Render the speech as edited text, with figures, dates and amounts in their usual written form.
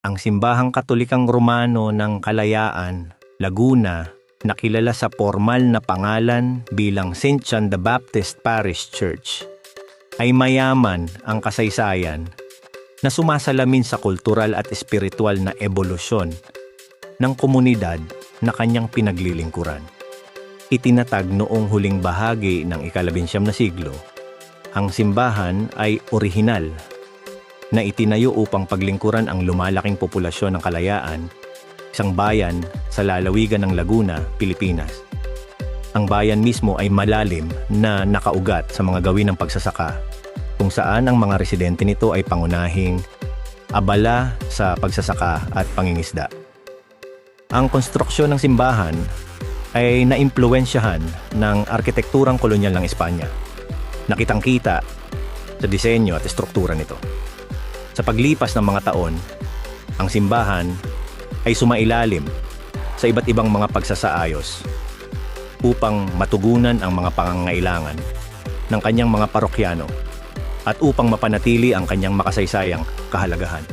ang Simbahang Katolikang Romano ng Kalayaan, Laguna, na kilala sa formal na pangalan bilang St. John the Baptist Parish Church, ay mayaman ang kasaysayan na sumasalamin sa kultural at espiritual na ebolusyon ng komunidad na kanyang pinaglilingkuran. Itinatag noong huling bahagi ng ika-19 na siglo, ang simbahan ay orihinal na itinayo upang paglingkuran ang lumalaking populasyon ng Kalayaan, isang bayan sa lalawigan ng Laguna, Pilipinas. Ang bayan mismo ay malalim na nakaugat sa mga gawin ng pagsasaka, kung saan ang mga residente nito ay pangunahing abala sa pagsasaka at pangingisda. Ang konstruksyon ng simbahan ay naimpluwensyahan ng arkitekturang kolonyal ng Espanya. Nakitang-kita sa disenyo at estruktura nito. Sa paglipas ng mga taon, ang simbahan ay sumailalim sa iba't ibang mga pagsasaayos upang matugunan ang mga pangangailangan ng kanyang mga parokyano at upang mapanatili ang kanyang makasaysayang kahalagahan.